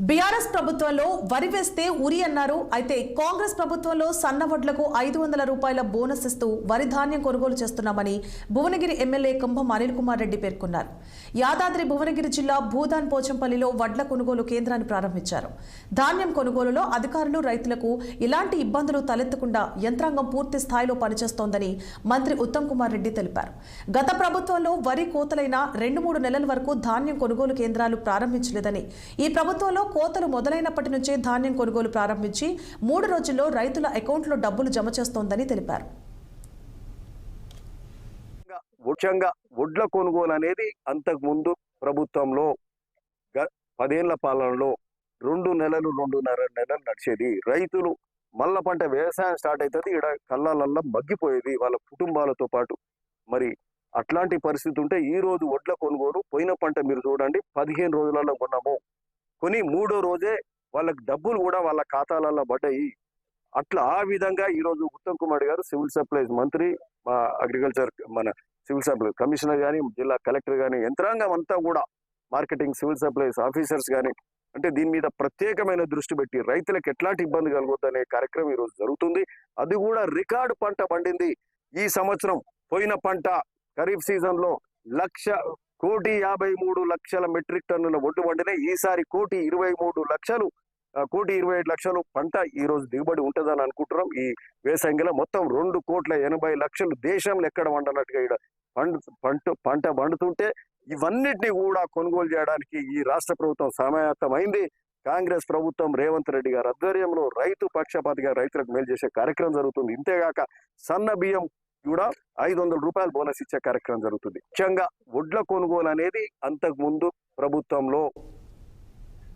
BRS ప్రభుత్వంలో వరి వేస్తే ఉరి అన్నారు. అయితే కాంగ్రెస్ ప్రభుత్వంలో సన్న వడ్లకు 500 రూపాయల బోనస్ ఇస్తూ వరి ధాన్యం కొనుగోలు చేస్తున్నామని భువనగిరి ఎమ్మెల్యే కుంభం అనిల్ కుమార్ రెడ్డి పేర్కొన్నారు. యాదాద్రి భువనగిరి జిల్లా భూదాన్ పోచంపల్లిలో వడ్ల కొనుగోలు కేంద్రాన్ని ప్రారంభించారు. ధాన్యం కొనుగోలులో అధికారులు రైతులకు ఎలాంటి ఇబ్బందులు తలెత్తకుండా యంత్రాంగం పూర్తి స్థాయిలో పనిచేస్తోందని మంత్రి ఉత్తమ్ కుమార్ రెడ్డి తెలిపారు. గత ప్రభుత్వంలో వరి కోతలైన 2-3 నెలల వరకు ధాన్యం కొనుగోలు కేంద్రాలు ప్రారంభించలేదని, ఈ ప్రభుత్వంలో కోతలు మొదలైనప్పటి నుంచే ధాన్యం కొనుగోలు ప్రారంభించి 3 రోజుల్లో రైతుల అకౌంట్లో డబ్బులు జమ చేస్తోందని తెలిపారు. ముఖ్యంగా వడ్ల కొనుగోలు అనేది అంతకు ముందు ప్రభుత్వంలో 10 ఏళ్ల పాలనలో 2 నెలలు 2.5 నెలలు నడిచేది. రైతులు మల్ల పంట వ్యవసాయం స్టార్ట్ అవుతుంది, ఇక్కడ కళ్ళల్లో మగ్గిపోయేది వాళ్ళ కుటుంబాలతో పాటు. మరి అట్లాంటి పరిస్థితి ఉంటే ఈ రోజు వడ్ల కొనుగోలు పోయిన పంట మీరు చూడండి 15 రోజులలో కొన్నాము, కొని 3వ రోజే వాళ్ళకి డబ్బులు కూడా వాళ్ళ ఖాతాలలో పడ్డాయి. అట్లా ఆ విధంగా ఈరోజు ఉత్తమ్ కుమార్ గారు సివిల్ సప్లైస్ మంత్రి, మా అగ్రికల్చర్ మన సివిల్ సప్లై కమిషనర్ కానీ, జిల్లా కలెక్టర్ కానీ, యంత్రాంగం అంతా కూడా మార్కెటింగ్ సివిల్ సప్లైస్ ఆఫీసర్స్ కానీ అంటే దీని మీద ప్రత్యేకమైన దృష్టి పెట్టి రైతులకు ఎట్లాంటి ఇబ్బంది కలుగుతుందనే కార్యక్రమం ఈరోజు జరుగుతుంది. అది కూడా రికార్డు పంట పండింది ఈ సంవత్సరం. పోయిన పంట ఖరీఫ్ సీజన్ లో 1,53,00,000 మెట్రిక్ టన్నుల ఒడ్డు పండినాయి. ఈసారి 1,23,00,000 1,27,00,000 పంట ఈ రోజు దిగుబడి ఉంటుందని అనుకుంటున్నాం. ఈ వేసంగిలో మొత్తం 2,80,00,000 దేశంలో ఎక్కడ వండనట్టుగా ఇక్కడ పంట పండుతుంటే ఇవన్నిటిని కూడా కొనుగోలు చేయడానికి ఈ రాష్ట్ర ప్రభుత్వం సమాయత్తమైంది. కాంగ్రెస్ ప్రభుత్వం రేవంత్ రెడ్డి గారి ఆధ్వర్యంలో రైతు పక్షపాతిగా రైతులకు మేలు చేసే కార్యక్రమం జరుగుతుంది. ఇంతేగాక సన్న బియ్యం కూడా 500 రూపాయలు బోనస్ ఇచ్చే కార్యక్రమం జరుగుతుంది. ముఖ్యంగా వడ్ల కొనుగోలు అనేది అంతకు ముందు ప్రభుత్వంలో